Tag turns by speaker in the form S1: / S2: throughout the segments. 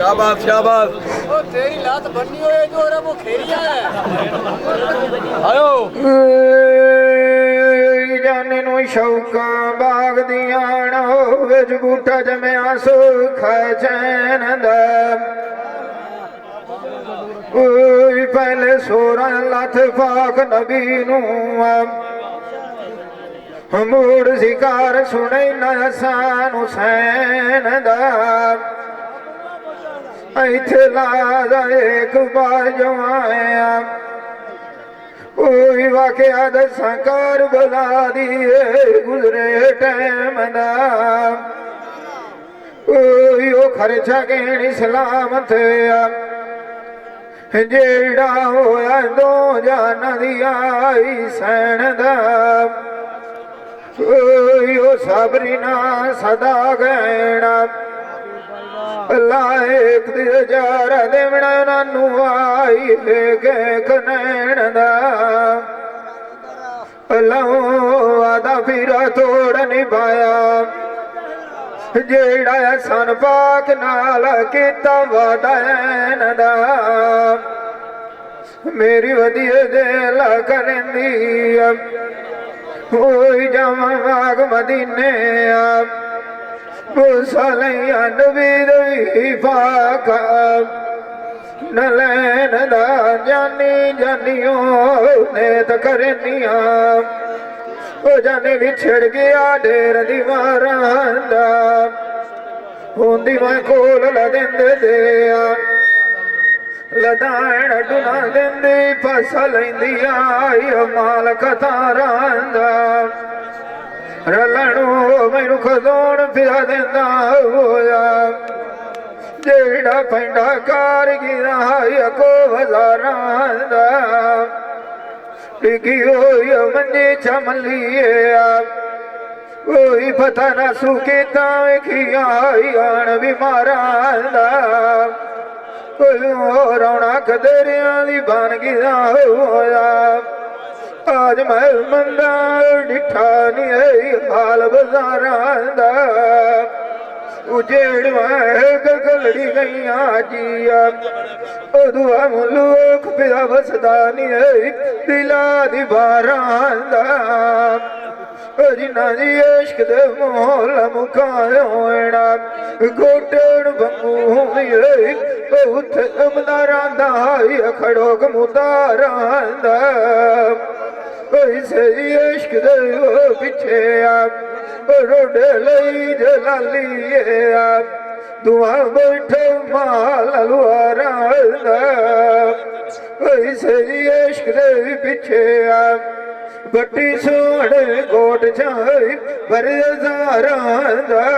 S1: शाबाश शाबाश।
S2: ओ तेरी लात बन्नी होए जो रे वो खेरिया है
S1: आयो
S3: जाने नु शौका बाग दिया विच बूटा जमया सुख चैन दा पहले सोरा लथ पाक नबी नू मूड़ शिकार सुने न सान हुसैन दा इथे लादा एक बार जवाया कोई वाकया दसा कर बुला दिए गुजरे टैम दा कोई ओ खर्चा कहनी सलामत जेड़ा होया दो जान दी आई सैन दा कोई ओ सबरी ना सदा गैना लायक दे जार देवना नानू आई के कनैन दा लाओ वादा फिरा तोड़ निभाया जेड़ा सन पाक नाल कीता वादा ऐन दा मेरी वधिया दिल करंदी होई जावां बाग मदीने बुसलिया नबी दी पाक नलैन दा जानी जानियो नेत करनिया ओ जाने विछड़ गया ढेर दीवारां दा होंदी मैं कोल लदेंदे दिया लदाण डुना देंदी फसल लैंदी आई माल कतारां दा रलणो मैनू खदोण फिरा देंदा होया जेड़ा पैंडा कारगिरा को हजारां दा डिगी होई मंजी चमलिए कोई पता ना सुकीता वेखिया आन बीमारां दा कोई रौना कदरियां दी बन गया होया आज मैं मंदा डिठा नहीं हाल बाजारां दा उजेड़ गलड़ी गईया जिया दुआ मुल्क पिया बसदा नहीं दिला दी बारां दा जिन्ना दी इश्क दे मोल मुकाए होना गोटेण बंगू होई उत्थे अमदारां दा खड़ो मुदारां दा इसे इश्क दे पिछे रोडे लई जलाली दुआ बैठे माल लुआरां दा इसे इश्क दे पिछे बट्टी सोने कोट छाई पर हजारां दा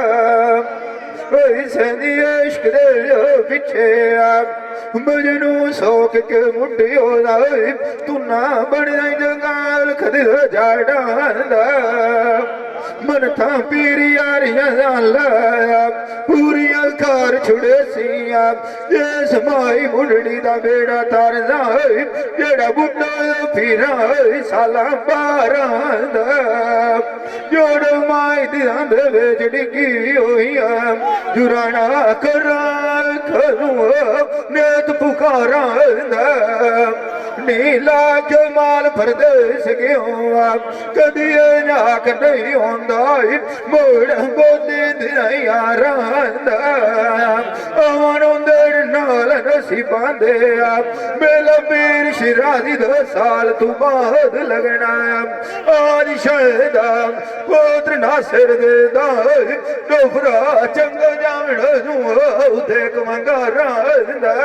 S3: इसे इश्क दे पिछे मजनू सोख के मुंडी हो जाए तू ना बन जाए जगाल खदिर जाड़ा दा मन था पीरी यारियां लाया पूरियां कार छुड़े सिया इस माई मुंडी दा बेड़ा तार जाए जेड़ा बुड्ढा फिरा साला बारां दा जोड़ माई दियां दे विच डिगी होइया जुराना करा करूं नेत पुकारां दा नीला जमाल परदेस गया कदी नाक नहीं होंदा मोड़ गोदी दिया यारां दा अमन उंदर नाल नसीबां दे मेला पीर शिराजी दो साल तू बाद लगना आज शहदा पुत्र नासिर दे दा डोफरा चंग जावण देख मंगारां दा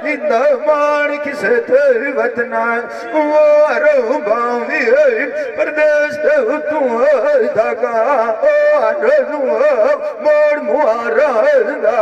S3: जिंदा मान किसे थे वतना वो रो बावी परदेस तू धागा ओ मोड़ मुहारा दा